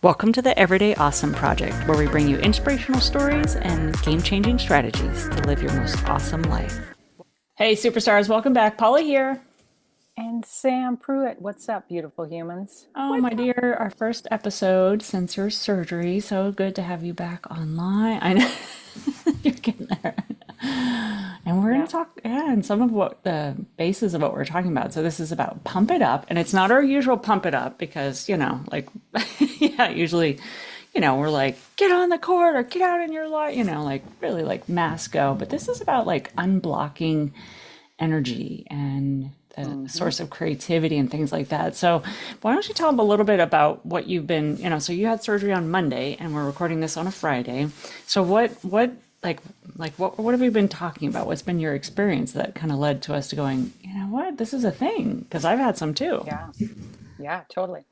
Welcome to the Everyday Awesome Project, where we bring you inspirational stories and game-changing strategies to live your most awesome life. Hey, superstars, welcome back. Polly here. And Sam Pruitt, what's up, beautiful humans? Oh, my What's up? dear, our first episode since your surgery. So good to have you back online. I know you're getting there. And we're going Yeah. to talk, and some of what the basis of what we're talking about. So this is about pump it up, and it's not our usual pump it up because, yeah, usually, we're like, get on the court or get out in your life, like really like mass go. But this is about like unblocking energy and the hmm source of creativity and things like that. So why don't you tell them a little bit about what you've been, so you had surgery on Monday and we're recording this on a Friday. So what have you been talking about? What's been your experience that kind of led to us to going, you know what, this is a thing? Because I've had some too. Yeah. Yeah, totally.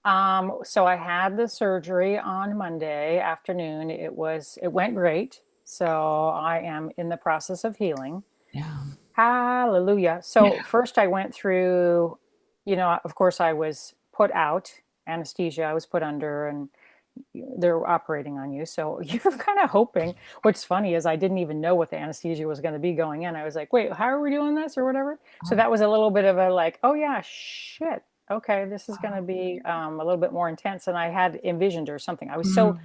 So I had the surgery on Monday afternoon. It went great. So I am in the process of healing. Yeah. Hallelujah. So first I went through, of course I was put out, anesthesia I was put under, and they're operating on you. So you're kind of hoping. What's funny is I didn't even know what the anesthesia was going to be going in. I was like, wait, how are we doing this or whatever? So that was a little bit of a like, oh yeah, shit. Okay, this is going to be a little bit more intense than I had envisioned or something. I was so Mm,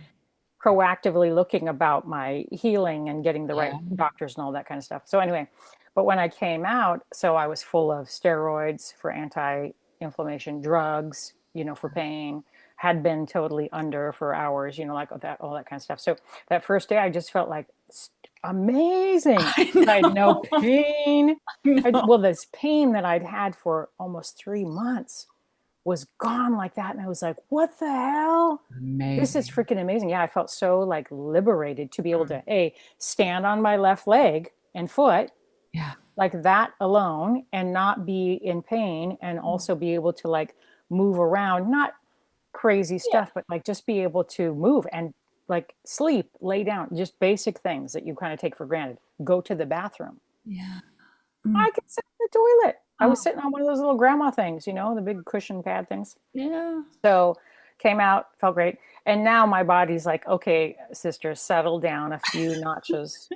proactively looking about my healing and getting the right yeah. doctors and all that kind of stuff. So anyway, but when I came out, so I was full of steroids for anti-inflammation, drugs, for pain, had been totally under for hours, like all that kind of stuff. So that first day, I just felt like amazing. I I had no know. pain. I know. Well, this pain that I'd had for almost 3 months was gone like that. And I was like, what the hell? This is Amazing. freaking amazing. Yeah, I felt so like liberated to be able to, stand on my left leg and foot Yeah. like that alone and not be in pain and also be able to like move around, not crazy Yeah. stuff, but like just be able to move and like sleep, lay down, just basic things that you kind of take for granted. Go to the bathroom. Yeah. I could sit in the toilet. I was Oh, sitting on one of those little grandma things, the big cushion pad things. yeah. So came out, felt great. And now my body's like, okay, sister, settle down a few notches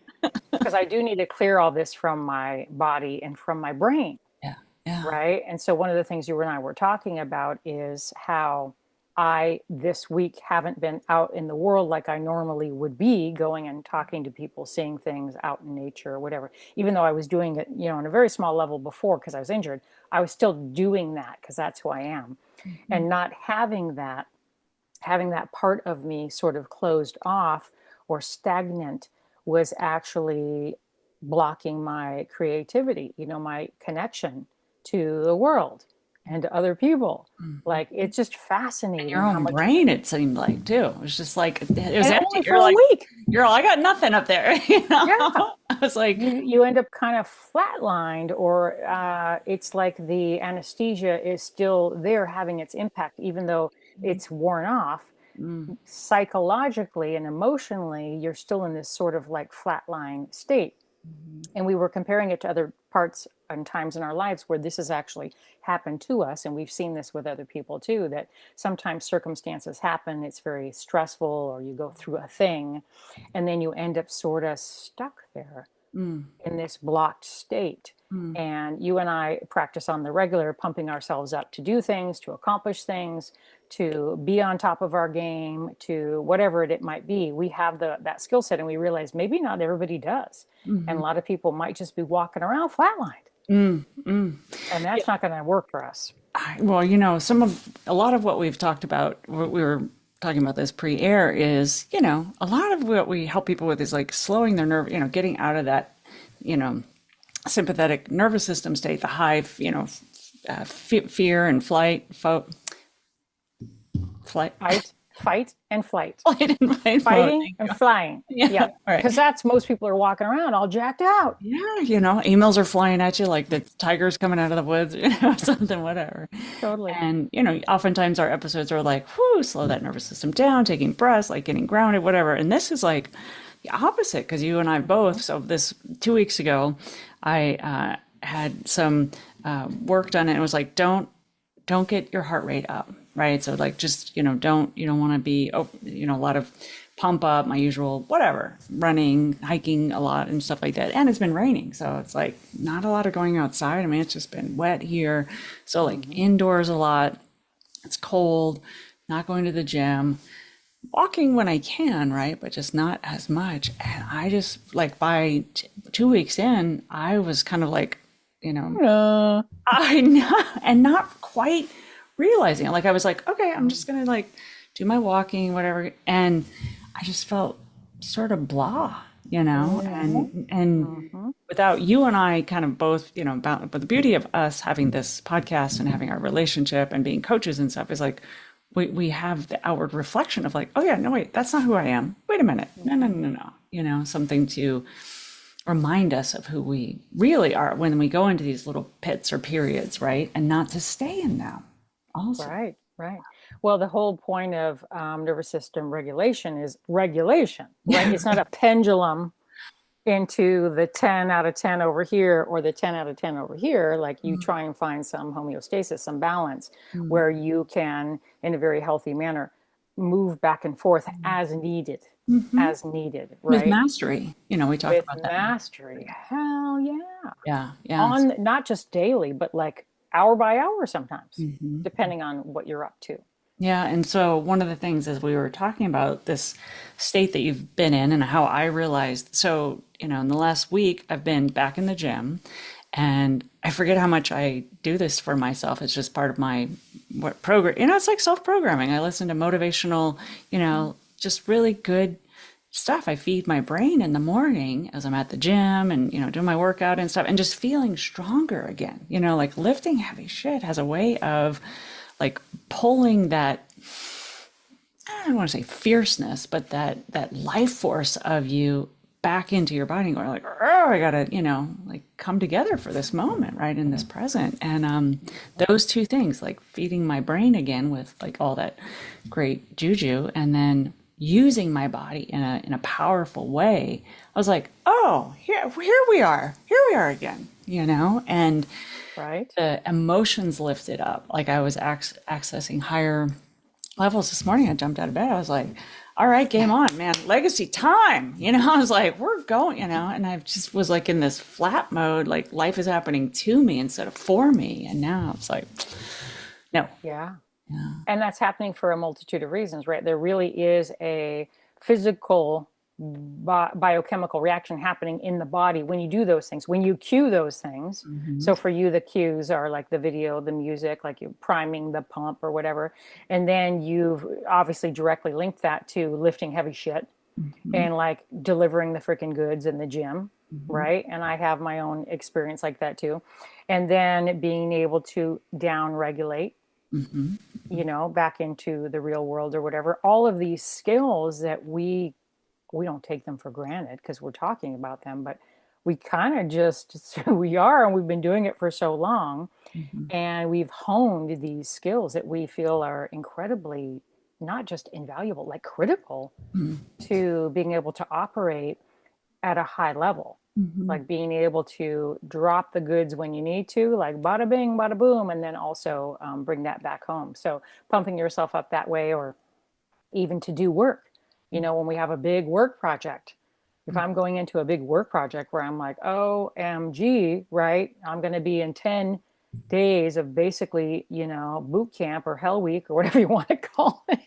because I do need to clear all this from my body and from my brain, Yeah. Yeah. right? And so one of the things you and I were talking about is how I this week haven't been out in the world like I normally would be, going and talking to people, seeing things out in nature or whatever. Even though I was doing it, on a very small level before because I was injured, I was still doing that because that's who I am. Mhm. And not having that part of me sort of closed off or stagnant was actually blocking my creativity, my connection to the world and to other people. Mhm. Like it's just And your fascinating how own much, brain, it seemed like too. It was just like it was and empty. only You're for a like, week. you're all, I got nothing up there. Yeah. I was like, You end up kind of flatlined, or it's like the anesthesia is still there having its impact, even though it's worn off. mm, Psychologically and emotionally, you're still in this sort of like flatline state. mhm, And we were comparing it to other parts and times in our lives where this has actually happened to us. And we've seen this with other people too, that sometimes circumstances happen, it's very stressful, or you go through a thing, and then you end up sort of stuck there mm, in this blocked state. mm, And you and I practice on the regular, pumping ourselves up to do things, to accomplish things, to be on top of our game, to whatever it might be. We have that skill set, and we realize maybe not everybody does. And a mhm, lot of people might just be walking around flatlined, mm, mm. and that's not going to work for us. Well, a lot of what we've talked about, what we were talking about this pre-air is, a lot of what we help people with is like slowing their nerve, getting out of that, you know, sympathetic nervous system state, the high, fear and flight, Fight and flight. flight and flight mode. Fighting and flying. Yeah, Yeah. right. Because that's most people are walking around all jacked out. Yeah, emails are flying at you like the tiger's coming out of the woods, something, whatever. Totally. And, oftentimes our episodes are like, whoo, slow that nervous system down, taking breaths, like getting grounded, whatever. And this is like the opposite because you and I both. So this 2 weeks ago, I had some work done and it was like, don't get your heart rate up. right? So like just, don't you don't want to be, a lot of pump up, my usual whatever, running, hiking a lot and stuff like that. And it's been raining, so it's like not a lot of going outside. I mean, it's just been wet here. So like Hmm. indoors a lot. It's cold, not going to the gym, walking when I can, right? But just not as much. And I just like by 2 weeks in, I was kind of like, you know, Uh, I know, and not quite realizing it. Like I was like, okay, I'm just gonna like do my walking, whatever. And I just felt sort of blah, mhm, and mhm. without you and I kind of both, about but the beauty of us having this podcast and having our relationship and being coaches and stuff is like we have the outward reflection of like, oh yeah, no wait, that's not who I am. Wait a minute. No, no, Mhm. no, no. Something to remind us of who we really are when we go into these little pits or periods, right? And not to stay in them also. Right, right. Well, the whole point of nervous system regulation is regulation, right? It's not a pendulum into the 10 out of 10 over here or the 10 out of 10 over here. Like you try and find some homeostasis, some balance Mm. where you can, in a very healthy manner, move back and forth as needed, With right? mastery, we talk With about that. mastery. Hell yeah. Yeah, yeah. On not just daily, but like hour by hour sometimes, depending on what you're up to. Yeah, and so one of the things as we were talking about this state that you've been in and how I realized, so, in the last week I've been back in the gym and I forget how much I do this for myself. It's just part of my what program, it's like self-programming. I listen to motivational, just really good stuff. I feed my brain in the morning as I'm at the gym and, doing my workout and stuff and just feeling stronger again. Like lifting heavy shit has a way of like pulling that, I don't want to say fierceness, but that life force of you back into your body and going like, oh, I gotta, like come together for this moment, right? In this present. And those two things, like feeding my brain again with like all that great juju and then using my body in a powerful way. I was like, oh, here we are. Here we are again, and Right? the emotions lifted up. Like I was accessing higher levels this morning. I jumped out of bed. I was like, all right, game on, man. Legacy time. I was like, we're going, and I just was like in this flat mode, like life is happening to me instead of for me. And now it's like, no. Yeah. And that's happening for a multitude of reasons, right? There really is a physical biochemical reaction happening in the body when you do those things, when you cue those things. Hmm. So for you, the cues are like the video, the music, like you priming the pump or whatever. And then you've obviously directly linked that to lifting heavy shit Hmm. and like delivering the freaking goods in the gym, Hmm. right? And I have my own experience like that too. And then being able to down regulate, Hmm. back into the real world or whatever. All of these skills that we don't take them for granted because we're talking about them, but we kind of just we are, and we've been doing it for so long, Hmm. and we've honed these skills that we feel are incredibly not just invaluable, like critical to being able to operate at a high level, Hmm. like being able to drop the goods when you need to, like bada bing, bada boom, and then also bring that back home. So pumping yourself up that way, or even to do work. When we have a big work project, if I'm going into a big work project where I'm like, OMG, right? I'm going to be in 10 days of basically, boot camp or hell week or whatever you want to call it.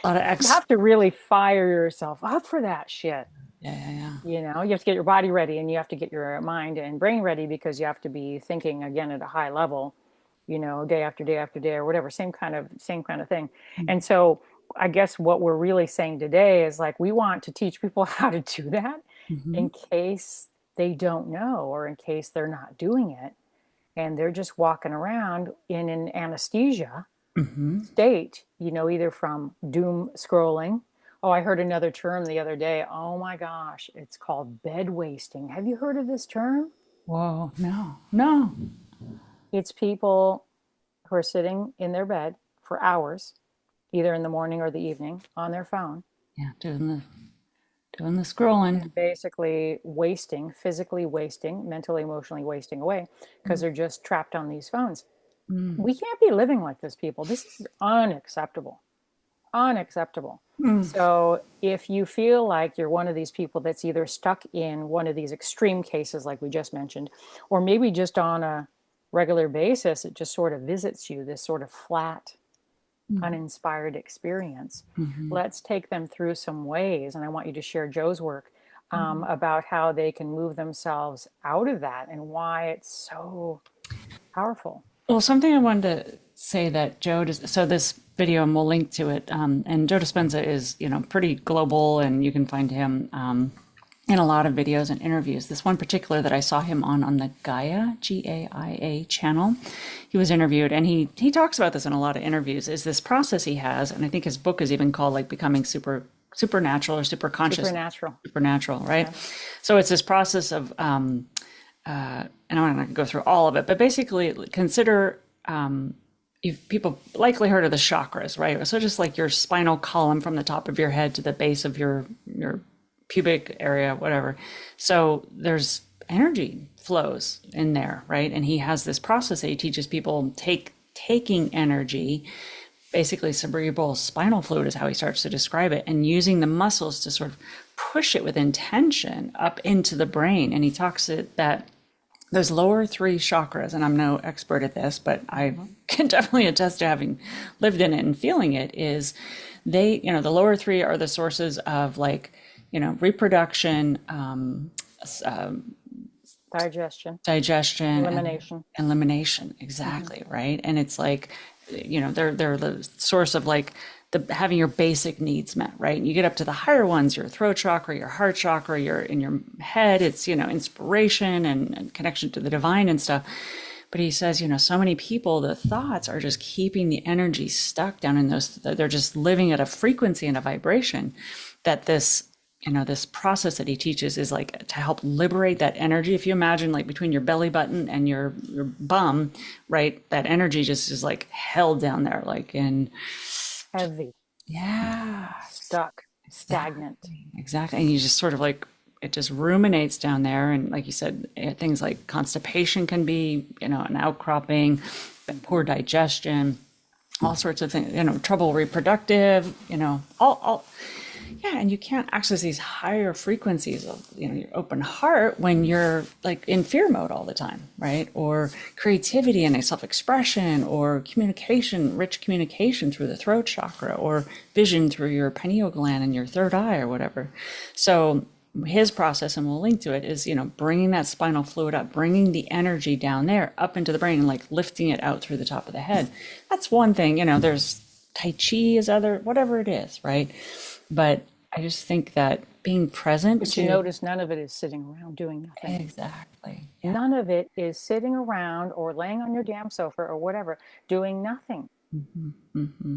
A lot of You X. have to really fire yourself up for that shit. Yeah, yeah, yeah. You have to get your body ready and you have to get your mind and brain ready because you have to be thinking again at a high level, day after day after day or whatever, same kind of thing. And so I guess what we're really saying today is like we want to teach people how to do that Hmm. in case they don't know or in case they're not doing it and they're just walking around in an anesthesia Hmm. state, either from doom scrolling. Oh, I heard another term the other day. Oh my gosh, it's called bed wasting. Have you heard of this term? Whoa, no, no. It's people who are sitting in their bed for hours, either in the morning or the evening, on their phone, Yeah, doing the scrolling. and basically wasting, physically wasting, mentally, emotionally wasting away because they're just trapped on these phones. We can't be living like this, people. This is unacceptable. Unacceptable. So if you feel like you're one of these people that's either stuck in one of these extreme cases like we just mentioned, or maybe just on a regular basis, it just sort of visits you, this sort of flat, uninspired experience. Let's take them through some ways. And I want you to share Joe's work about how they can move themselves out of that and why it's so powerful. Well, something I wanted to say that so this video, and we'll link to it, and Joe Dispenza is, pretty global, and you can find him in a lot of videos and interviews. This one particular that I saw him on the Gaia, Gaia channel, he was interviewed, and he talks about this in a lot of interviews, is this process he has, and I think his book is even called like Becoming Supernatural or Super Conscious. Supernatural, right? Yeah. So it's this process of, and I'm not going to go through all of it, but basically consider, people likely heard of the chakras, right? So just like your spinal column from the top of your head to the base of your pubic area, whatever. So there's energy flows in there, right? And he has this process that he teaches people taking energy, basically cerebral spinal fluid is how he starts to describe it, and using the muscles to sort of push it with intention up into the brain. And he talks that those lower three chakras, and I'm no expert at this, but I can definitely attest to having lived in it and feeling it, is the lower three are the sources of like, reproduction, digestion, elimination. Exactly. Right. And it's like, they're the source of like having your basic needs met, right? And you get up to the higher ones, your throat chakra, your heart chakra, your in your head, it's, inspiration and connection to the divine and stuff. But he says, so many people, the thoughts are just keeping the energy stuck down in those, they're just living at a frequency and a vibration that this process that he teaches is like to help liberate that energy. If you imagine like between your belly button and your bum, right? That energy just is like held down there, like in heavy. Yeah. Stuck, stagnant. Exactly. And you just sort of like, it just ruminates down there. And like you said, things like constipation can be, an outcropping, poor digestion, all sorts of things, trouble reproductive, all. Yeah, and you can't access these higher frequencies of, your open heart when you're like in fear mode all the time, right? Or creativity and self-expression, or rich communication through the throat chakra, or vision through your pineal gland and your third eye or whatever. So his process, and we'll link to it, is, bringing that spinal fluid up, bringing the energy down there up into the brain and like lifting it out through the top of the head. That's one thing, there's Tai Chi is other, whatever it is, right? But I just think that being present. But you notice none of it is sitting around doing nothing. Exactly. Yeah. None of it is sitting around or laying on your damn sofa or whatever, doing nothing.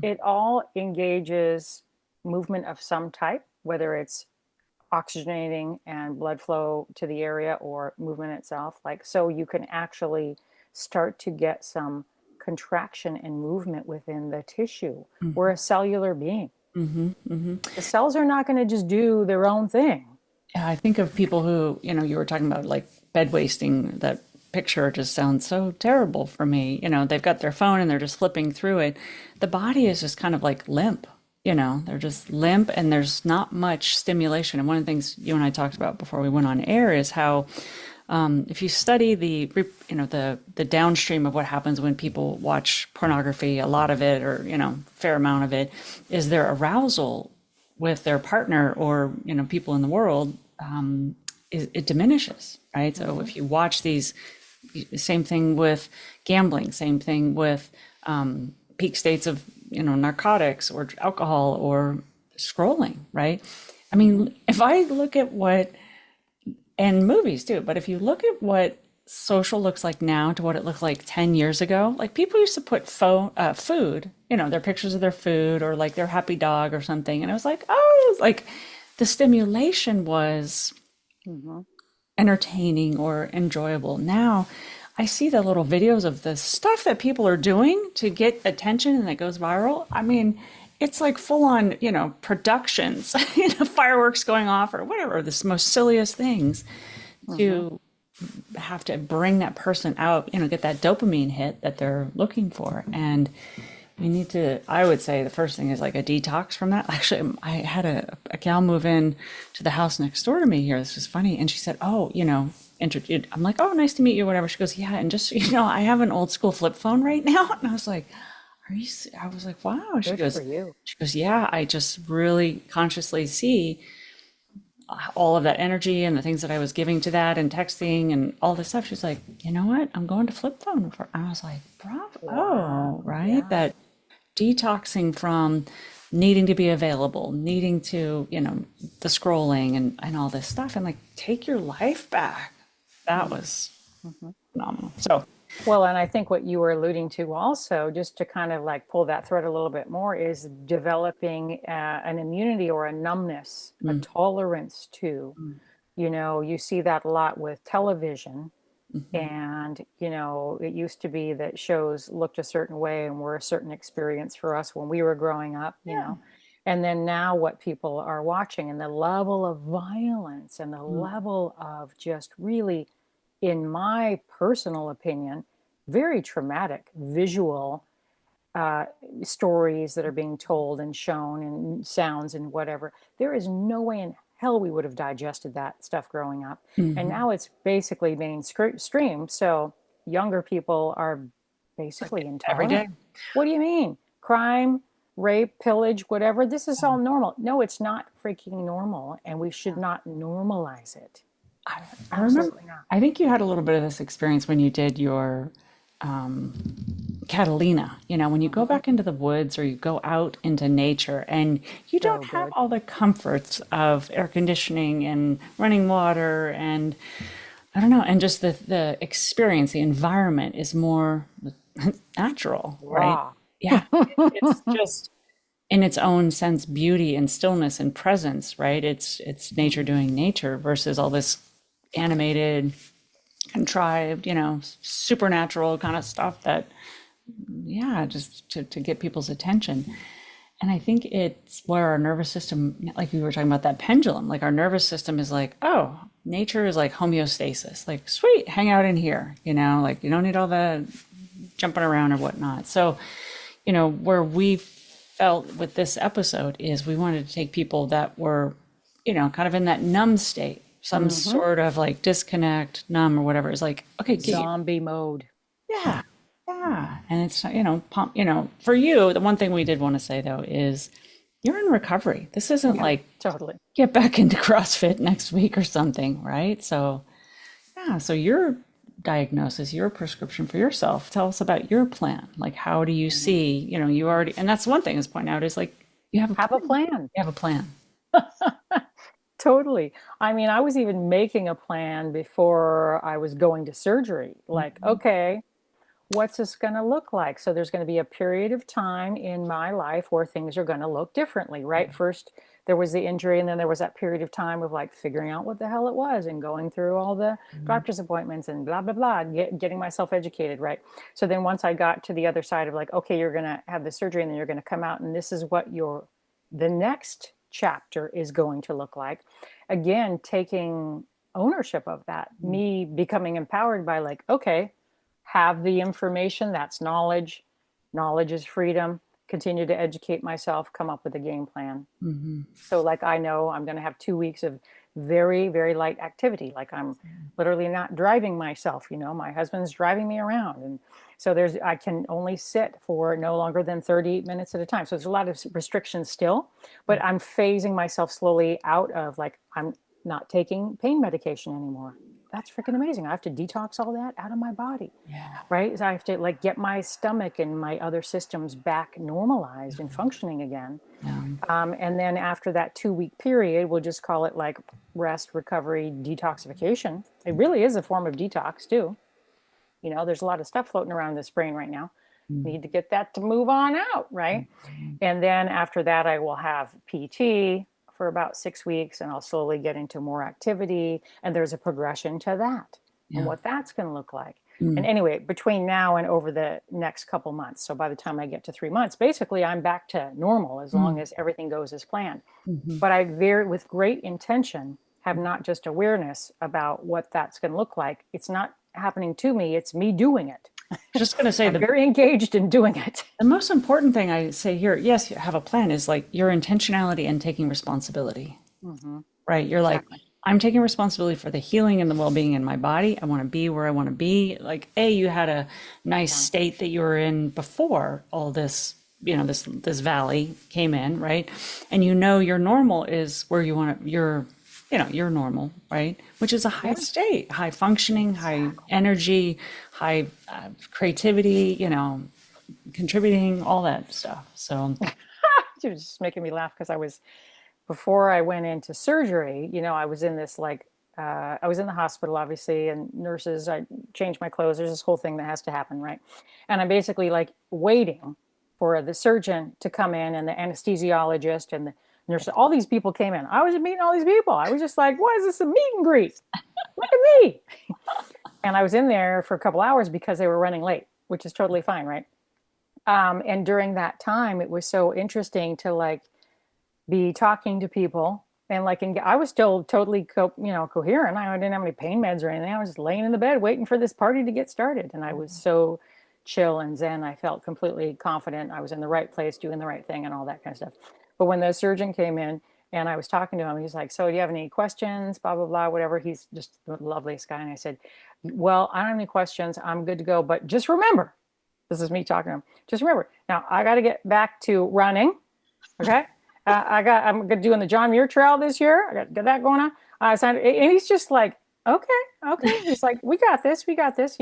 It all engages movement of some type, whether it's oxygenating and blood flow to the area or movement itself. Like, so you can actually start to get some contraction and movement within the tissue. We're a cellular being. The cells are not going to just do their own thing. Yeah, I think of people who, you were talking about like bed wasting. That picture just sounds so terrible for me. They've got their phone and they're just flipping through it. The body is just kind of like limp. They're just limp and there's not much stimulation. And one of the things you and I talked about before we went on air is how if you study the downstream of what happens when people watch pornography, a lot of it, or fair amount of it, is their arousal with their partner or people in the world, it diminishes, right? So if you watch these, same thing with gambling, same thing with peak states of narcotics or alcohol or scrolling, right? I mean, if I look at and movies too, but if you look at what social looks like now to what it looked like 10 years ago, like people used to put food, their pictures of their food or like their happy dog or something. And I was like, like the stimulation was entertaining or enjoyable. Now I see the little videos of the stuff that people are doing to get attention and that goes viral. I mean, it's like full on, productions, fireworks going off or whatever, the most silliest things to have to bring that person out, get that dopamine hit that they're looking for. And we need to, I would say the first thing is like a detox from that. Actually, I had a gal move in to the house next door to me here. This was funny. And she said, oh, I'm like, oh, nice to meet you, whatever. She goes, yeah. And just, I have an old school flip phone right now. And I was like, I was like, wow. Good for you. She goes, yeah, I just really consciously see all of that energy and the things that I was giving to that and texting and all this stuff. She's like, you know what? I'm going to flip phone. I was like, bravo, Wow. right? Yeah. That detoxing from needing to be available, needing to, the scrolling and all this stuff, and like take your life back. That was phenomenal. So, Well, and I think what you were alluding to also, just to kind of like pull that thread a little bit more, is developing an immunity or a numbness, a tolerance to, you see that a lot with television. And, it used to be that shows looked a certain way and were a certain experience for us when we were growing up, yeah. And then now what people are watching and the level of violence and the level of just really, in my personal opinion, very traumatic visual uh, stories that are being told and shown and sounds and whatever. There is no way in hell we would have digested that stuff growing up. And now it's basically mainstream. So younger people are basically Every intolerant. day. What do you mean? Crime, rape, pillage, whatever. This is all normal. No, it's not freaking normal. And we should not normalize it. I remember, Absolutely not. I think you had a little bit of this experience when you did your Catalina, when you go back into the woods or you go out into nature and you don't So have good. all the comforts of air conditioning and running water and I don't know, and just the experience, the environment is more natural, right? Raw. Yeah. It's just in its own sense beauty and stillness and presence, right? It's nature doing nature versus all this animated, contrived, supernatural kind of stuff that yeah, just to get people's attention. And I think it's where our nervous system, like we were talking about that pendulum, like our nervous system is like, oh, nature is like homeostasis, like sweet, hang out in here, like you don't need all the jumping around or whatnot. So, where we felt with this episode is we wanted to take people that were, kind of in that numb state, some sort of like disconnect, numb or whatever. It's like, okay, Zombie mode. yeah, yeah. And it's, pump, for you, the one thing we did want to say though is you're in recovery. This isn't Yeah, like totally. get back into CrossFit next week or something, right? So, yeah, so your diagnosis, your prescription for yourself, tell us about your plan. Like, how do you see, you already, and that's one thing is point out is like, you have a Have a plan. plan. You have a plan. Totally. I mean, I was even making a plan before I was going to surgery. Like, okay, what's this going to look like? So there's going to be a period of time in my life where things are going to look differently, right? First, there was the injury, and then there was that period of time of like figuring out what the hell it was and going through all the doctor's appointments and blah, blah, blah, getting myself educated, right? So then once I got to the other side of like, okay, you're going to have the surgery and then you're going to come out, and this is what the next chapter is going to look like. Again, taking ownership of that, me becoming empowered by like, okay, have the information, that's knowledge. Knowledge is freedom. Continue to educate myself, come up with a game plan. So like I know I'm going to have 2 weeks of very, very light activity. Like I'm literally not driving myself, my husband's driving me around. And so I can only sit for no longer than 38 minutes at a time. So there's a lot of restrictions still, but I'm phasing myself slowly out of like, I'm not taking pain medication anymore. That's freaking amazing. I have to detox all that out of my body, Yeah. right? So I have to like get my stomach and my other systems back normalized and functioning again. Yeah. And then after that 2 week period, we'll just call it like rest, recovery, detoxification. It really is a form of detox too. There's a lot of stuff floating around this brain right now. Need to get that to move on out, right? And then after that, I will have PT for about 6 weeks and I'll slowly get into more activity. And there's a progression to that and Yeah. what that's going to look like. And anyway, between now and over the next couple months, so by the time I get to 3 months, basically I'm back to normal as long as everything goes as planned. But I with great intention, have not just awareness about what that's going to look like. It's not happening to me, it's me doing it. Just going to say I'm very engaged in doing it. the most important thing I say here, yes, you have a plan, is like your intentionality and taking responsibility, Mm-hmm. right? You're like, Exactly. I'm taking responsibility for the healing and the well-being in my body. I want to be where I want to be. Like, you had a nice Yeah. state that you were in before all this, this valley came in, right? And your normal is where you want to, your normal, right? Which is a high Yeah. state, high functioning, high Exactly. energy, high creativity, contributing, all that stuff. So, You're just making me laugh because before I went into surgery, I was in this like, I was in the hospital, obviously, and nurses, I changed my clothes. There's this whole thing that has to happen, right? And I'm basically like waiting for the surgeon to come in and the anesthesiologist and the nurse. All these people came in. I was meeting all these people. I was just like, what is this, a meet and greet? Look at me. And I was in there for a couple hours because they were running late, which is totally fine, right? And during that time, it was so interesting to like be talking to people and like, and I was still totally coherent. I didn't have any pain meds or anything. I was just laying in the bed waiting for this party to get started, and I was so chill and zen. I felt completely confident I was in the right place doing the right thing and all that kind of stuff. But when the surgeon came in and I was talking to him, he's like, so do you have any questions, blah blah blah, whatever. He's just the loveliest guy. And I said, well, I don't have any questions, I'm good to go, but just remember, this is me talking to him, just remember, now I got to get back to running. Okay. I'm doing the John Muir Trail this year. I got that going on. And he's just like, okay, okay. He's like, we got this, we got this.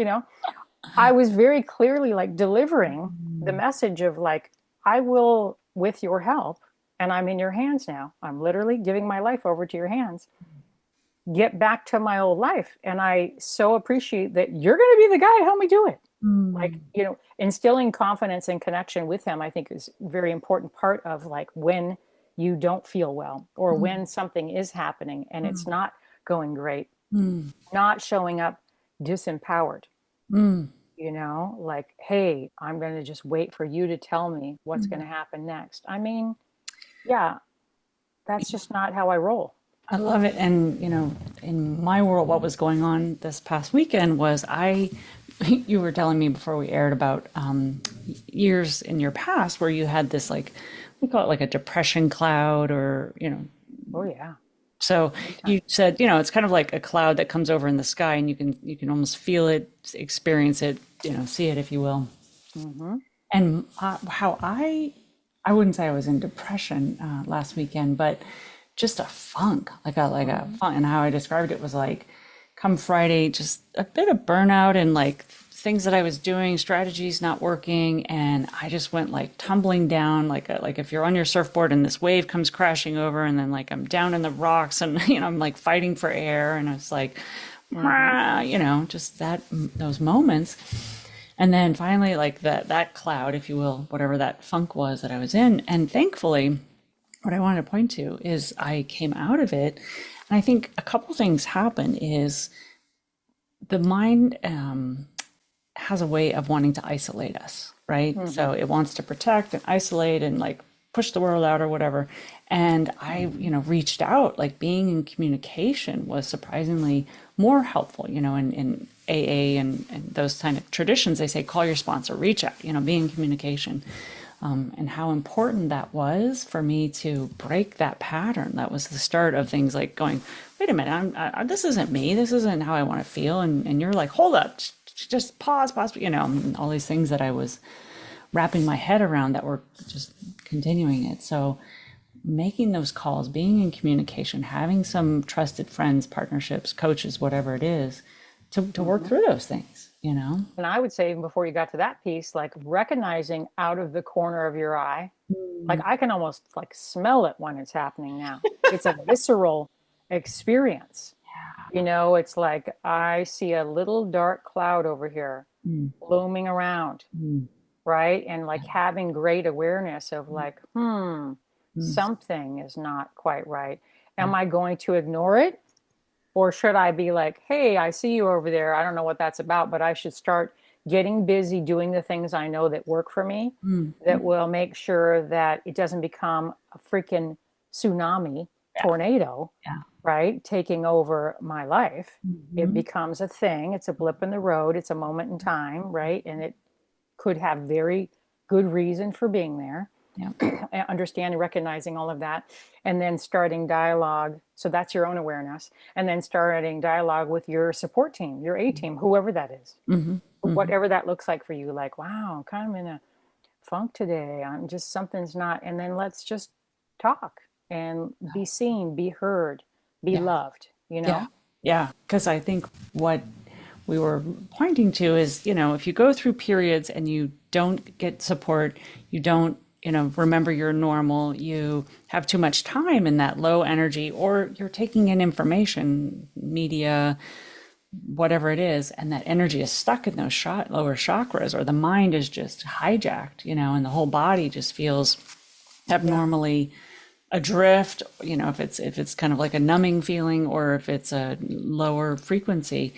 I was very clearly like delivering the message of like, I will, with your help, and I'm in your hands now. I'm literally giving my life over to your hands. Get back to my old life. And I so appreciate that you're going to be the guy to help me do it. Like, instilling confidence and connection with him, I think is a very important part of like when you don't feel well or when something is happening and it's not going great, not showing up disempowered, like, hey, I'm going to just wait for you to tell me what's going to happen next. I mean, yeah, that's just not how I roll. I love it. And, in my world, what was going on this past weekend was you were telling me before we aired about years in your past where you had this, like, we call it like a depression cloud Oh, yeah. so Anytime. you said, it's kind of like a cloud that comes over in the sky and you can almost feel it, experience it, see it, if you will. Mm-hmm. And how I wouldn't say I was in depression last weekend, but just a funk, like a Mm-hmm. funk. And how I described it was like, come Friday, just a bit of burnout and like things that I was doing, strategies not working, and I just went like tumbling down, like if you're on your surfboard and this wave comes crashing over, and then like I'm down in the rocks, and I'm like fighting for air, and it's like, Mm-hmm. just those moments. And then finally, like that cloud, if you will, whatever that funk was that I was in. And thankfully, what I wanted to point to is I came out of it. And I think a couple things happen is the mind has a way of wanting to isolate us, right? Mm-hmm. So it wants to protect and isolate and like push the world out or whatever. And I, reached out, like being in communication was surprisingly more helpful, in AA and those kind of traditions. They say, call your sponsor, reach out, be in communication. And how important that was for me to break that pattern. That was the start of things like going, wait a minute, this isn't me. This isn't how I want to feel. And you're like, hold up, just pause, and all these things that I was wrapping my head around that were just continuing it. So making those calls, being in communication, having some trusted friends, partnerships, coaches, whatever it is, to work Mm-hmm. through those things. And I would say, even before you got to that piece, like recognizing out of the corner of your eye, like I can almost like smell it when it's happening now. It's a visceral experience. It's like I see a little dark cloud over here looming around, right? And like having great awareness of like, something is not quite right. Am I going to ignore it? Or should I be like, hey, I see you over there. I don't know what that's about, but I should start getting busy doing the things I know that work for me, that will make sure that it doesn't become a freaking tsunami tornado, Yeah. right, taking over my life. It Hmm. becomes a thing. It's a blip in the road. It's a moment in time, right? And it could have very good reason for being there. Yeah. Understanding, recognizing all of that, and then starting dialogue. So that's your own awareness. And then starting dialogue with your support team, your A team, whoever that is, Hmm. Hmm. whatever that looks like for you. Like, wow, I'm kind of in a funk today. I'm just, something's not. And then let's just talk and be seen, be heard, be Yeah. loved, Yeah. Yeah. Because I think what we were pointing to is, if you go through periods and you don't get support, you don't, remember you're normal, you have too much time in that low energy, or you're taking in information, media, whatever it is, and that energy is stuck in those lower chakras, or the mind is just hijacked, and the whole body just feels Yeah. abnormally adrift, if it's kind of like a numbing feeling, or if it's a lower frequency,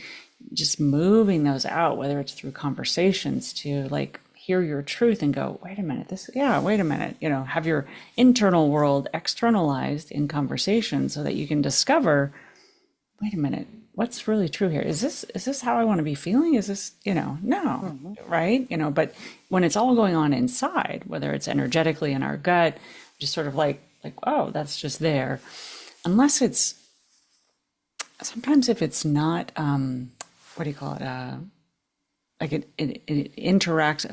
just moving those out, whether it's through conversations to like hear your truth and go, wait a minute, wait a minute, have your internal world externalized in conversation so that you can discover, wait a minute, what's really true here? Is this how I want to be feeling? Is this, no, Hmm. right? But when it's all going on inside, whether it's energetically in our gut, just sort of like, oh, that's just there. Unless it's sometimes if it's not, what do you call it? Like it interacts.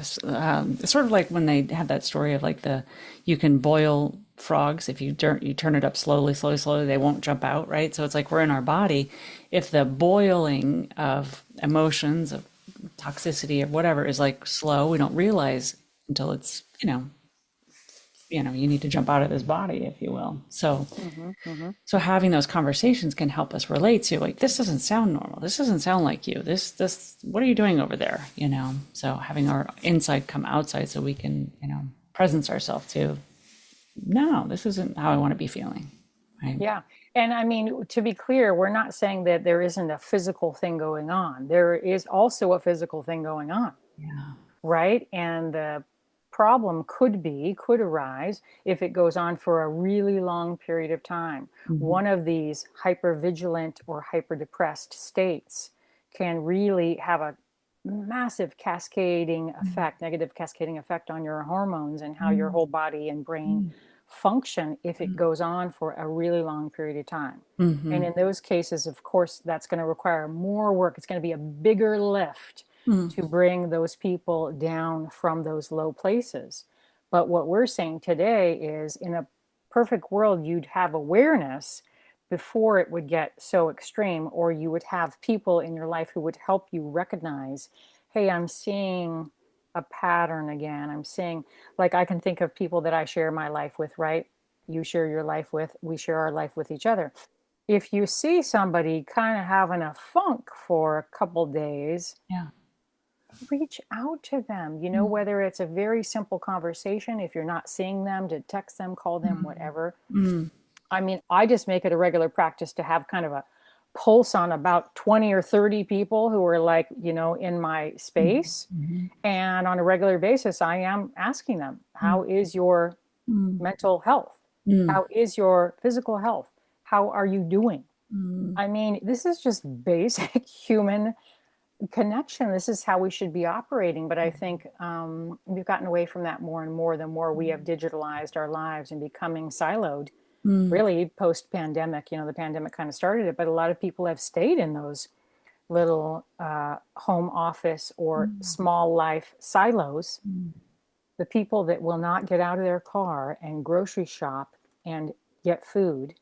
It's sort of like when they have that story of like you can boil frogs if you turn it up slowly, slowly, slowly, they won't jump out, right? So it's like we're in our body. If the boiling of emotions, of toxicity, or whatever is like slow, we don't realize until it's you need to jump out of this body, if you will. So Hmm. Hmm. so having those conversations can help us relate to like, this doesn't sound normal. This doesn't sound like you. This, what are you doing over there? So having our inside come outside so we can, presence ourselves to, no, this isn't how I want to be feeling. Right. Yeah. And I mean, to be clear, we're not saying that there isn't a physical thing going on. There is also a physical thing going on, Yeah. right? And the problem could arise if it goes on for a really long period of time. Mm-hmm. One of these hypervigilant or hyperdepressed states can really have a massive cascading effect, negative cascading effect on your hormones and how your whole body and brain function if it goes on for a really long period of time. And Mm-hmm. in those cases, of course, that's going to require more work. It's going to be a bigger lift to bring those people down from those low places. But what we're saying today is, in a perfect world, you'd have awareness before it would get so extreme, or you would have people in your life who would help you recognize, hey, I'm seeing a pattern again. I'm seeing, like, I can think of people that I share my life with, right? You share your life with, we share our life with each other. If you see somebody kind of having a funk for a couple days, Yeah. reach out to them, whether it's a very simple conversation, if you're not seeing them, to text them, call them, whatever. Mm-hmm. I mean, I just make it a regular practice to have kind of a pulse on about 20 or 30 people who are like, in my space. Mm-hmm. And on a regular basis, I am asking them, how is your mental health? Mm-hmm. How is your physical health? How are you doing? Mm-hmm. I mean, this is just basic human connection. This is how we should be operating. But I think we've gotten away from that more and more the more we have digitalized our lives and becoming siloed. Really, post pandemic, the pandemic kind of started it, but a lot of people have stayed in those little home office or small life silos. The people that will not get out of their car and grocery shop and get food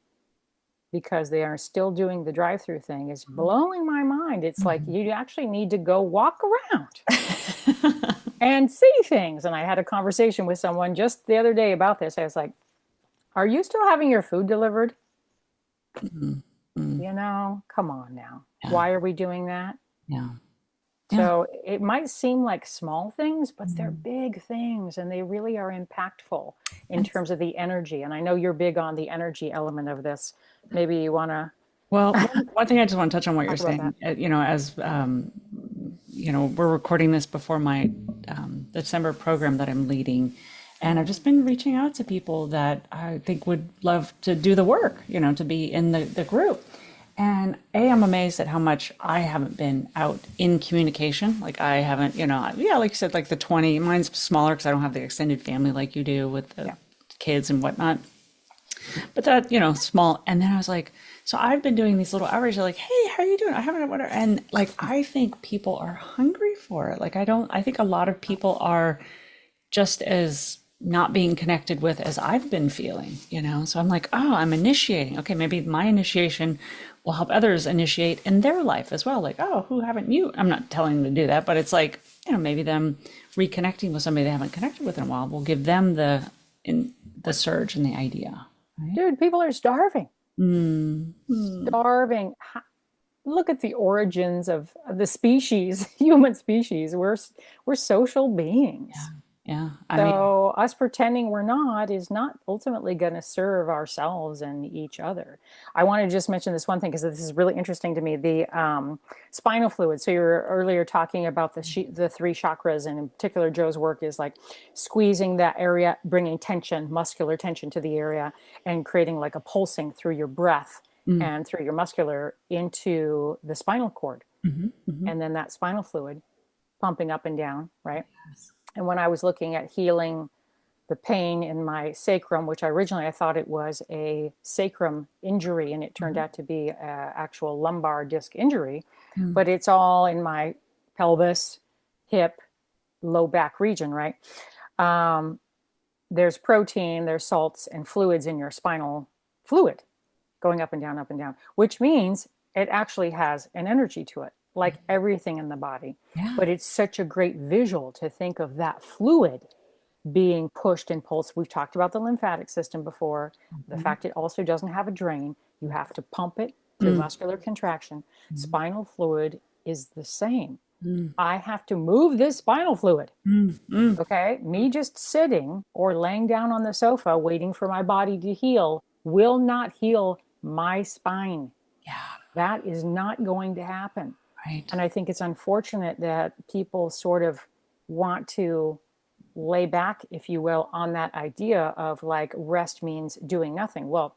because they are still doing the drive-through thing is blowing my mind. It's like you actually need to go walk around and see things. And I had a conversation with someone just the other day about this. I was like, are you still having your food delivered? Mm-hmm. Come on now. Yeah. Why are we doing that? Yeah. Yeah. So it might seem like small things, but they're Mm-hmm. big things and they really are impactful in And terms of the energy. And I know you're big on the energy element of this. Maybe you want to well, one thing I just want to touch on what you're talk about that. saying, as we're recording this before my December program that I'm leading. And I've just been reaching out to people that I think would love to do the work, to be in the group. And I'm amazed at how much I haven't been out in communication. Like I haven't, yeah, like you said, like the 20, mine's smaller because I don't have the extended family like you do with the Yeah. kids and whatnot. But that, small. And then I was like, so I've been doing these little outreach, like, hey, how are you doing? I haven't, whatever. And like, I think people are hungry for it. Like, I think a lot of people are just as not being connected with as I've been feeling. So I'm like, oh, I'm initiating. Okay, maybe my initiation will help others initiate in their life as well. Like, oh, who haven't you? I'm not telling them to do that, but it's like, maybe them reconnecting with somebody they haven't connected with in a while will give them the surge and the idea, right? Dude, people are starving. Mm. Starving. Look at the origins of the species, human species. We're social beings. Yeah. I mean, So us pretending we're not is not ultimately going to serve ourselves and each other. I want to just mention this one thing because this is really interesting to me. The spinal fluid. So you were earlier talking about the three chakras, and in particular, Joe's work is like squeezing that area, bringing tension, muscular tension to the area, and creating like a pulsing through your breath mm, and through your muscular into the spinal cord, mhm, mhm. and then that spinal fluid pumping up and down, right? And when I was looking at healing the pain in my sacrum, which I thought it was a sacrum injury, and it turned Mhm, out to be an actual lumbar disc injury, mm, but it's all in my pelvis, hip, low back region, right? Um, there's protein, there's salts and fluids in your spinal fluid going up and down, which means it actually has an energy to it, like everything in the body. yeah. But it's such a great visual to think of that fluid being pushed and pulsed. We've talked about the lymphatic system before, the Mhm, fact it also doesn't have a drain. You have to pump it through mm, muscular contraction. mm, Spinal fluid is the same. mm, I have to move this spinal fluid. mm, mm. Okay. Me just sitting or laying down on the sofa waiting for my body to heal will not heal my spine. Yeah, That is not going to happen. right. And I think it's unfortunate that people sort of want to lay back, if you will, on that idea of like rest means doing nothing. Well,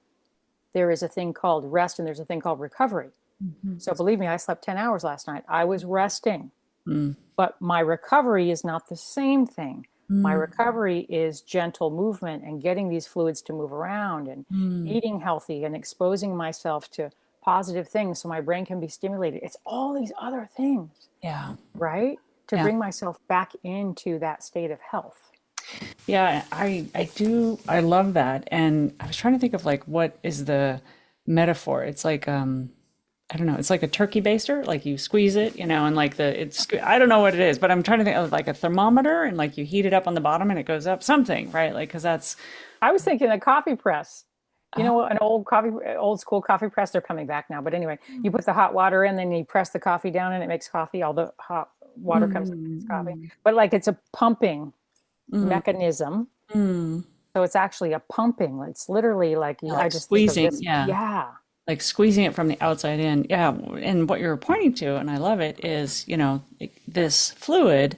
there is a thing called rest and there's a thing called recovery. Mhm, So believe me, I slept 10 hours last night. I was resting, mm, but my recovery is not the same thing. My mm, recovery is gentle movement and getting these fluids to move around and mm. eating healthy and exposing myself to positive things so my brain can be stimulated. It's all these other things, Yeah, right? To yeah. bring myself back into that state of health. Yeah, I do I love that. And I was trying to think of like what is the metaphor? It's like I don't know, it's like a turkey baster, like you squeeze it, and like I don't know what it is, but I'm trying to think of like a thermometer and like you heat it up on the bottom and it goes up something, right? Like because that's I was thinking a coffee press. You oh, know, an old school coffee press. They're coming back now, but anyway, you put the hot water in, then you press the coffee down, and it makes coffee. All the hot water comes up and makes coffee. mm, But like it's a pumping mm, mechanism, mm. so it's actually a pumping. It's literally like Yeah, I like just think of squeezing, this. yeah. Yeah. Like squeezing it from the outside in. Yeah, and what you're pointing to, and I love it, is this fluid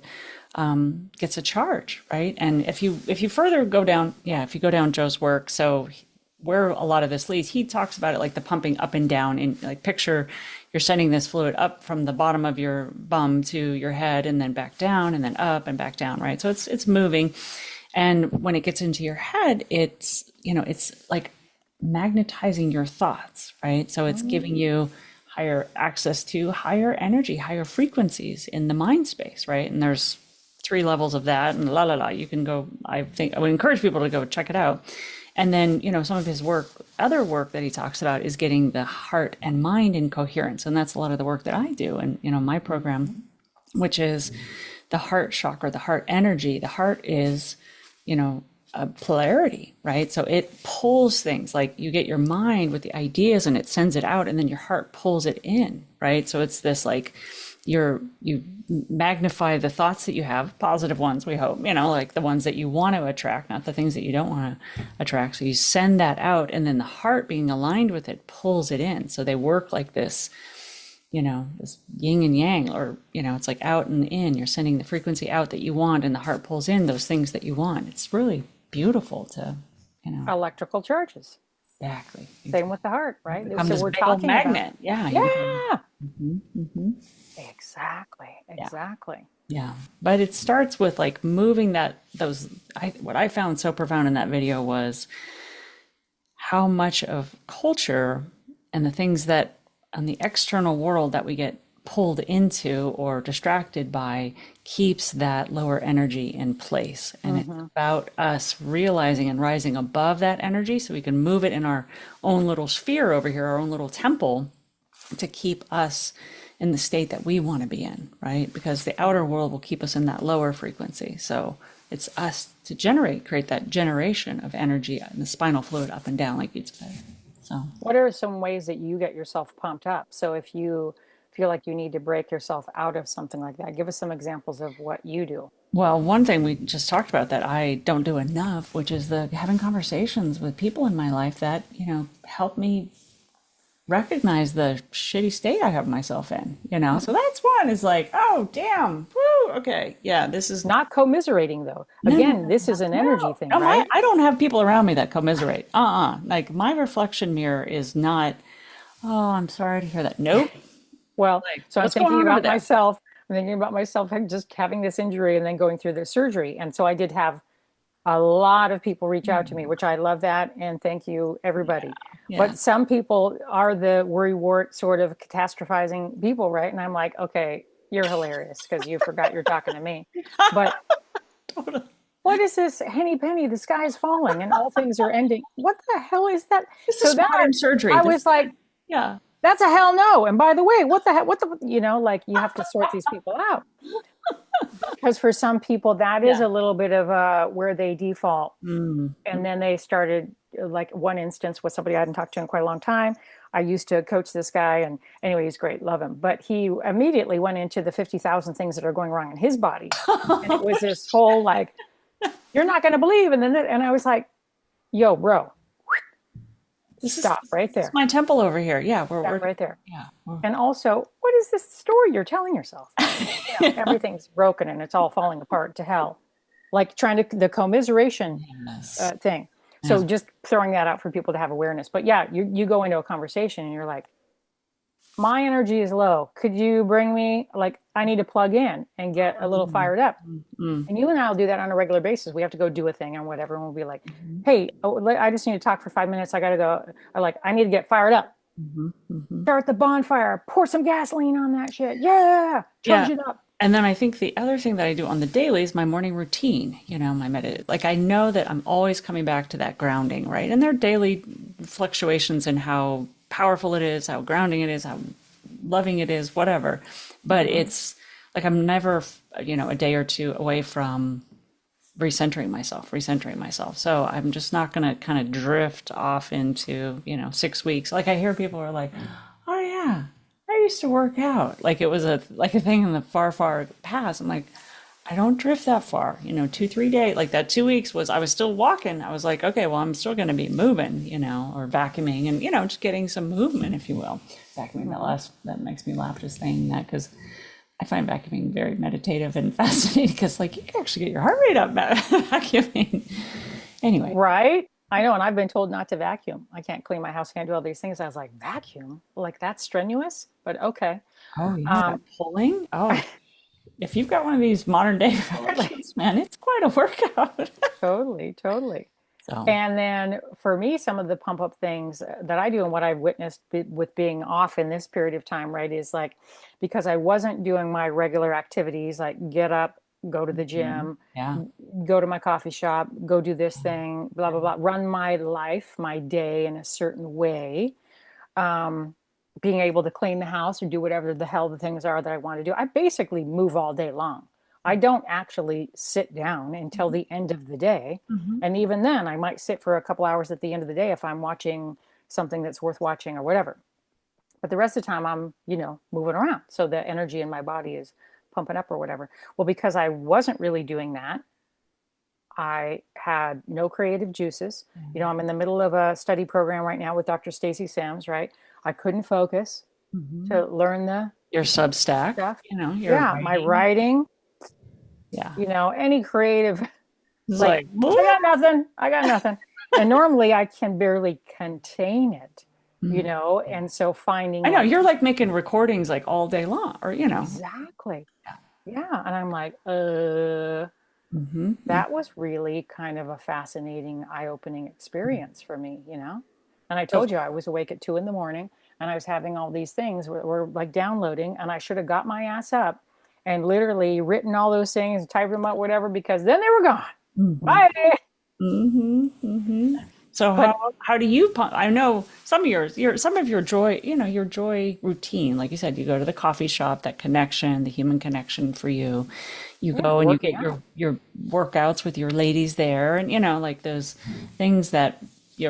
gets a charge, right? And if you further go down, yeah, if you go down Joe's work, so where a lot of this leads, he talks about it like the pumping up and down, and like picture you're sending this fluid up from the bottom of your bum to your head, and then back down, and then up and back down, right? So it's moving, and when it gets into your head, it's like magnetizing your thoughts, right? So it's giving Mm. you higher access to higher energy, higher frequencies in the mind space, right? And there's three levels of that, and la la la. You can go, I think I would encourage people to go check it out. And then, some of his work, other work that he talks about is getting the heart and mind in coherence. And that's a lot of the work that I do. And, my program, which is the heart chakra, the heart energy. The heart is, a polarity, right? So it pulls things like you get your mind with the ideas and it sends it out, and then your heart pulls it in, right? So it's this like you magnify the thoughts that you have, positive ones, we hope, like the ones that you want to attract, not the things that you don't want to attract. So you send that out, and then the heart being aligned with it pulls it in. So they work like this this yin and yang, or, it's like out and in. You're sending the frequency out that you want, and the heart pulls in those things that you want. It's really beautiful to, Electrical charges. exactly. Same with the heart, right? Become So this we're big old talking about, magnet. Yeah. yeah, Hmm. exactly, Yeah. exactly. Yeah. But it starts with like moving what I found so profound in that video was how much of culture and the things that on the external world that we get pulled into or distracted by keeps that lower energy in place. And it's about us realizing and rising above that energy so we can move it in our own little sphere over here, our own little temple, to keep us in the state that we want to be in, right? Because the outer world will keep us in that lower frequency. So it's us to create that generation of energy in the spinal fluid up and down, like you'd say. So, What are some ways that you get yourself pumped up? So if you feel like you need to break yourself out of something like that, give us some examples of what you do. well, one thing we just talked about that I don't do enough, which is the having conversations with people in my life that, help me recognize the shitty state. I have myself in. So that's one is like, oh, damn. Woo. Okay. Yeah. This is Not commiserating though. no, no, Again, no, this is an energy no. thing, No, right? I don't have people around me that commiserate. Like my reflection mirror is not, oh, I'm sorry to hear that. Nope. Well, Like, so I'm what's going thinking on over about there? myself. I'm thinking about myself just having this injury and then going through the surgery. And so I did have a lot of people reach out to me, which I love that. And thank you, everybody. Yeah. But some people are the worry wart sort of catastrophizing people, right? And I'm like, okay, you're hilarious because you forgot you're talking to me. But Totally. what is this henny penny? The sky is falling and all things are ending. What the hell is that? This So is then modern surgery. I was like, Yeah. that's a hell no. And by the way, what the heck? What the, like you have to sort these people out. Because for some people, that is Yeah. a little bit of where they default. Mm. And then they started, like one instance with somebody I hadn't talked to in quite a long time. I used to coach this guy, and anyway, he's great, love him. But he immediately went into the 50,000 things that are going wrong in his body. And it was this whole like, you're not going to believe. And I was like, yo, bro, This is stop right this is there. my temple over here. Yeah. Stop right there. Yeah. And also, what is this story you're telling yourself? Everything's broken and it's all falling apart to hell. Like trying to, the commiseration Yes. thing. Yeah. So just throwing that out for people to have awareness. But yeah, you go into a conversation and you're like, my energy is low. Could you bring me, like, I need to plug in and get a little fired up. Mm. And you and I'll do that on a regular basis. We have to go do a thing or whatever. And we'll be like, hey, I just need to talk for 5 minutes. I got to go. I need to get fired up. Start the bonfire, pour some gasoline on that shit. Yeah, charge Yeah. it up. And then I think the other thing that I do on the daily is my morning routine, my medit. Like I know that I'm always coming back to that grounding, right? And there are daily fluctuations in how powerful it is, how grounding it is, how loving it is, whatever. But it's like I'm never, a day or two away from recentering myself. So I'm just not going to kind of drift off into, 6 weeks. Like I hear people are like, oh yeah, I used to work out. Like it was a thing in the far, far past. I'm like, I don't drift that far, 2, 3 days. Like that 2 weeks I was still walking. I was like, okay, well, I'm still going to be moving, or vacuuming and, just getting some movement, if you will. Vacuuming, that makes me laugh just saying that because I find vacuuming very meditative and fascinating because like you can actually get your heart rate up vacuuming. Anyway. Right? I know. And I've been told not to vacuum. I can't clean my house, can't do all these things. I was like, vacuum? Like that's strenuous? But okay. Oh yeah, that pulling. Oh, if you've got one of these modern day vacuums, man, it's quite a workout. Totally, totally. So And then for me, some of the pump up things that I do and what I've witnessed with being off in this period of time, right, is like because I wasn't doing my regular activities like get up, go to the gym, yeah. go to my coffee shop, go do this thing, blah, blah, blah, run my life, my day in a certain way. Being able to clean the house or do whatever the hell the things are that I want to do. I basically move all day long. I don't actually sit down until the end of the day. And even then, I might sit for a couple hours at the end of the day if I'm watching something that's worth watching or whatever. But the rest of the time, I'm, moving around. So the energy in my body is pumping up or whatever. Well, because I wasn't really doing that, I had no creative juices. I'm in the middle of a study program right now with Dr. Stacy Sams, right? I couldn't focus. Hmm. to learn the Your Substack, stuff. your Yeah, my writing. writing, Yeah. any creative, It's like, like, I got nothing, I got nothing. And normally I can barely contain it, mm. and so finding I know like, you're like making recordings like all day long, or exactly. Yeah. And I'm like, hmm. that was really kind of a fascinating, eye-opening experience for me. And I So told you I was awake at 2 in the morning and I was having all these things were like downloading, and I should have got my ass up and literally written all those things, typed them up, whatever, because then they were gone. hmm. Bye. Hmm. Hmm. So But how do you I know some of your joy, your joy routine, like you said, you go to the coffee shop, that connection, the human connection for you. You yeah, go and you working get out. your workouts with your ladies there, and like those things that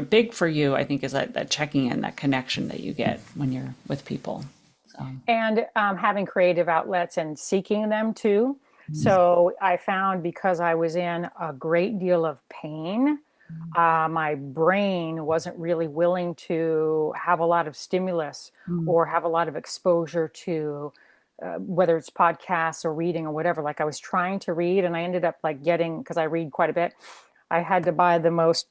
big for you, I think, is that checking in, that connection that you get when you're with people. So And having creative outlets and seeking them too. So I found, because I was in a great deal of pain, my brain wasn't really willing to have a lot of stimulus mm, or have a lot of exposure to, whether it's podcasts or reading or whatever. Like, I was trying to read and I ended up like getting, because I read quite a bit, I had to buy the most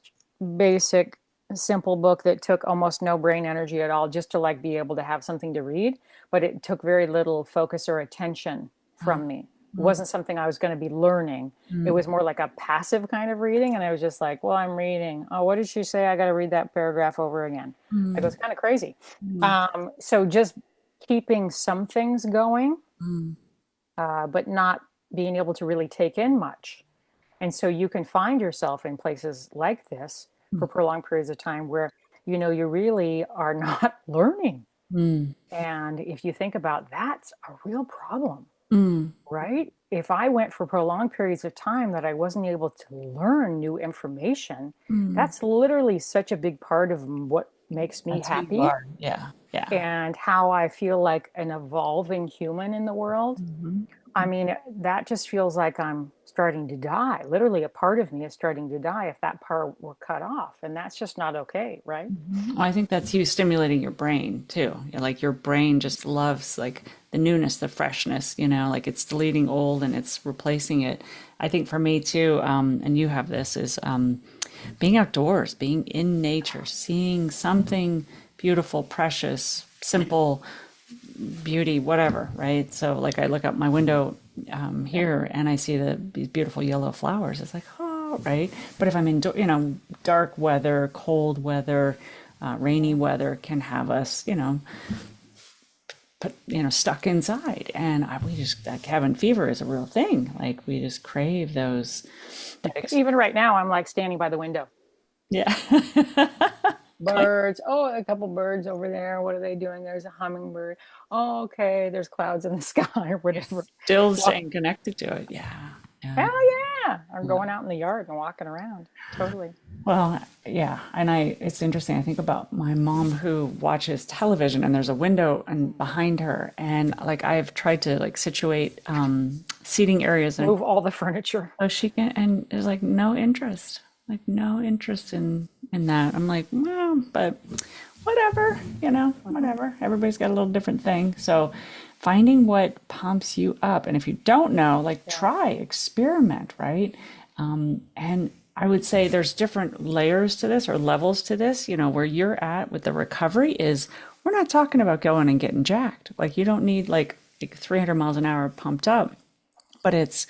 basic, simple book that took almost no brain energy at all, just to like be able to have something to read. But it took very little focus or attention from me. It mm, wasn't something I was going to be learning. It mm, was more like a passive kind of reading. And I was just like, well, I'm reading. Oh, what did she say? I got to read that paragraph over again. Like, it was mm, kind of crazy. mm, So just keeping some things going, mm, but not being able to really take in much. And so you can find yourself in places like this mm, for prolonged periods of time where, you really are not learning. mm, And if you think about, that's a real problem, mm, right? If I went for prolonged periods of time that I wasn't able to learn new information, mm. that's literally such a big part of what makes me That's who you happy are. Yeah, yeah. and how I feel like an evolving human in the world. Hmm. I mean, that just feels like I'm starting to die. Literally, a part of me is starting to die if that part were cut off. And that's just not okay, right? Well, I think that's you stimulating your brain too. Like your brain just loves like the newness, the freshness, like it's deleting old and it's replacing it. I think for me too, and you have this, is being outdoors, being in nature, seeing something beautiful, precious, simple, beauty, whatever, right? So like I look out my window Yeah. here and I see these beautiful yellow flowers. It's like, oh, right. But if I'm in, dark weather, cold weather, rainy weather can have us, put, stuck inside. And we just, that cabin fever is a real thing. Like we just crave those, that Even right now, I'm like standing by the window. yeah. Like Birds. Oh, a couple birds over there. What are they doing? There's a hummingbird. Oh, okay. There's clouds in the sky or you're whatever. still Walk. staying connected to it. Yeah. Yeah. Hell yeah. I'm Yeah. going out in the yard and walking around. Totally. Well, yeah, and it's interesting. I think about my mom who watches television and there's a window and behind her, and like I've tried to like situate seating areas and Move all the furniture. so she can, and there's like no interest in that. I'm like, well, but whatever, whatever. Everybody's got a little different thing. So finding what pumps you up, and if you don't know, like Yeah. try, experiment, right? And I would say there's different layers to this or levels to this. Where you're at with the recovery is we're not talking about going and getting jacked. Like you don't need like 300 miles an hour pumped up, but it's,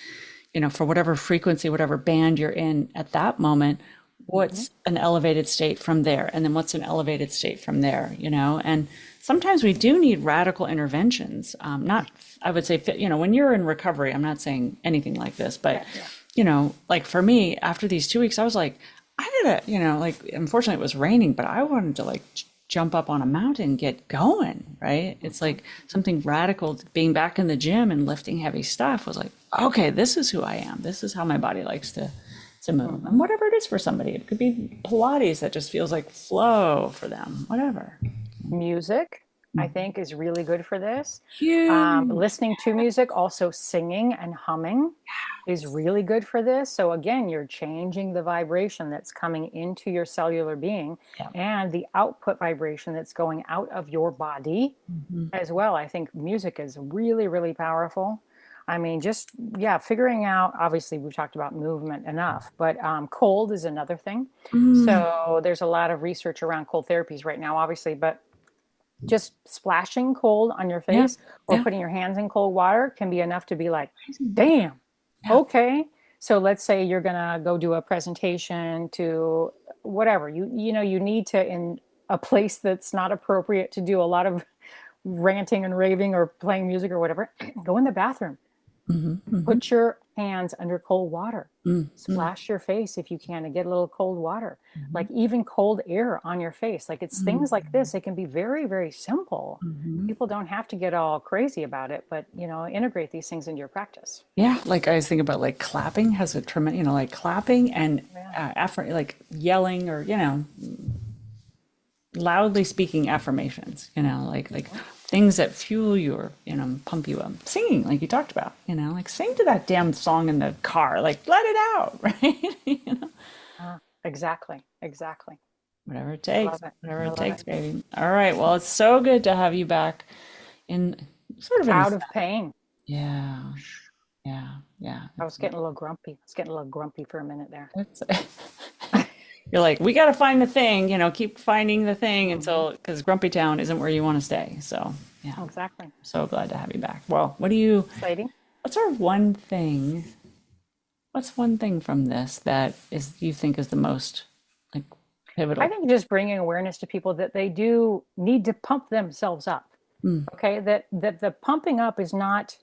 for whatever frequency, whatever band you're in at that moment, Mhm. what's an elevated state from there? And then what's an elevated state from there, And sometimes we do need radical interventions. Not, I would say, when you're in recovery, I'm not saying anything like this, but, Yeah. Yeah. like for me, after these 2 weeks, I was like, I gotta, like, unfortunately it was raining, but I wanted to like jump up on a mountain, get going, right? It's like something radical. Being back in the gym and lifting heavy stuff was like, okay, this is who I am. This is how my body likes to move. And Mhm. whatever it is for somebody, it could be Pilates that just feels like flow for them, whatever. Music. I think, is really good for this. Huge. Listening to music, also singing and humming is really good for this. So again, you're changing the vibration that's coming into your cellular being Yeah. and the output vibration that's going out of your body Mhm. as well. I think music is really, really powerful. I mean, just, yeah, figuring out, obviously, we've talked about movement enough, but cold is another thing. Mm. So there's a lot of research around cold therapies right now, obviously, but just splashing cold on your Yeah. face or Yeah. putting your hands in cold water can be enough to be like, Amazing. damn, Yeah. okay. So let's say you're gonna go do a presentation to whatever. You need to, in a place that's not appropriate to do a lot of ranting and raving or playing music or whatever, go in the bathroom. Hmm. Hmm. Put your hands under cold water. Mm. Mm. Splash your face if you can and get a little cold water. Mhm. Like even cold air on your face. Like it's Mm. things like this. It can be very, very simple. Mhm. People don't have to get all crazy about it, but integrate these things into your practice. Yeah, like I was thinking about like clapping has a tremendous, like clapping and Yeah. like yelling or loudly speaking affirmations, like things that fuel you or pump you up. Singing, like you talked about, like sing to that damn song in the car, like let it out, right? Exactly. Exactly. Whatever it I takes, love it. whatever I it love it. takes, baby. All right, well, it's so good to have you back in sort of in a Out of pain. yeah, yeah, yeah. I was getting a little grumpy. I was getting a little grumpy for a minute there. It's you're like, we got to find the thing, keep finding the thing Hmm. until, because Grumpy Town isn't where you want to stay. So, yeah, Exactly. so glad to have you back. Well, Exciting. what's our one thing, what's one thing from this that you think is the most like I pivotal? think just bringing awareness to people that they do need to pump themselves up. Mm, Okay, that the pumping up is not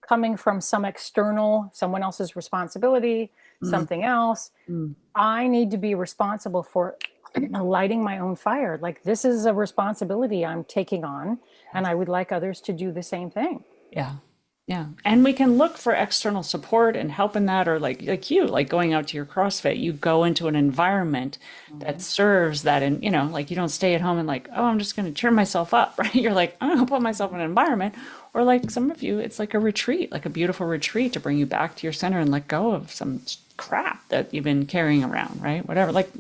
coming from some external, someone else's responsibility, mm, something else. mm. I need to be responsible for lighting my own fire. Like this is a responsibility I'm taking on, and I would like others to do the same thing. Yeah. Yeah. And we can look for external support and help in that, or like going out to your CrossFit, you go into an environment that Mhm. serves that. And, like you don't stay at home and like, oh, I'm just going to cheer myself up, right? You're like, I'm going to put myself in an environment. Or like some of you, it's like a retreat, like a beautiful retreat to bring you back to your center and let go of some crap that you've been carrying around, right? Whatever, like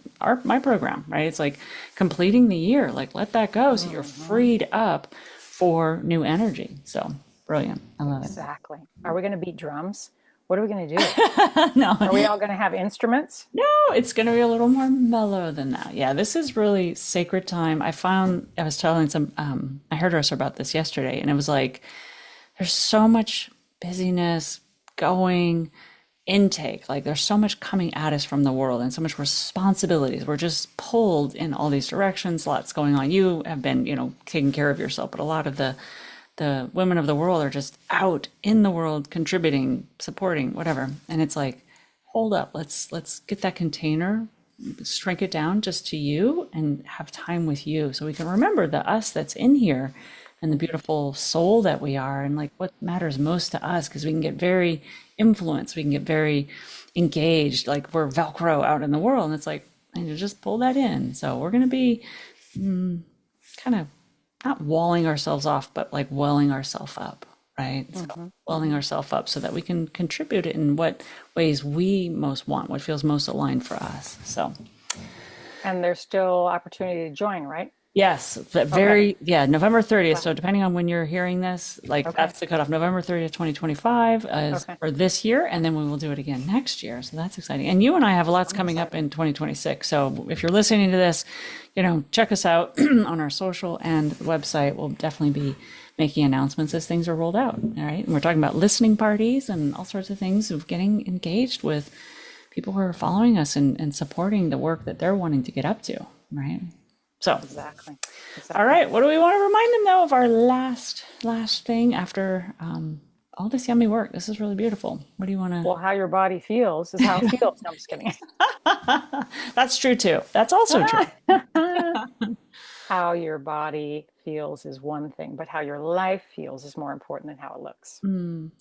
my program, right? It's like completing the year, like let that go so you're Mhm. freed up for new energy. So brilliant. I love it. Exactly. Are we going to beat drums? What are we going to do? No, Are we all going to have instruments? no, it's going to be a little more mellow than that. Yeah, this is really sacred time. I was telling I heard us about this yesterday, and it was like, there's so much busyness going, intake. Like, there's so much coming at us from the world and so much responsibilities. We're just pulled in all these directions, lots going on. You have been, taking care of yourself, but a lot of the women of the world are just out in the world contributing, supporting, whatever. And it's like, hold up, let's get that container, shrink it down just to you and have time with you so we can remember the us that's in here and the beautiful soul that we are and like what matters most to us because we can get very influenced, we can get very engaged, like we're Velcro out in the world. And it's like, I need to just pull that in. So we're going to be kind of not walling ourselves off, but like welling ourselves up, right? So Hmm. welling ourselves up so that we can contribute in what ways we most want, what feels most aligned for us. So And there's still opportunity to join, right? yes, but Okay. November 30th. Wow. So depending on when you're hearing this, like Okay. that's the cutoff. November 30th, 2025 is Okay. for this year, and then we will do it again next year. So that's exciting. And you and I have lots I'm coming up excited. in 2026. So if you're listening to this, check us out on our social and website. We'll definitely be making announcements as things are rolled out. All right. And we're talking about listening parties and all sorts of things of getting engaged with people who are following us and supporting the work that they're wanting to get up to. Right. So Exactly. all Exactly. right. What do we want to remind them though of our last thing after all this yummy work? This is really beautiful. What do you want Well, how your body feels is how it feels. No, I'm just kidding. to? That's true too. That's also true. How your body feels is one thing, but how your life feels is more important than how it looks.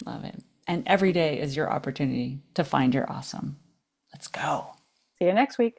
Love it. And every Mhm. day is your opportunity to find your awesome. Let's go. See you next week.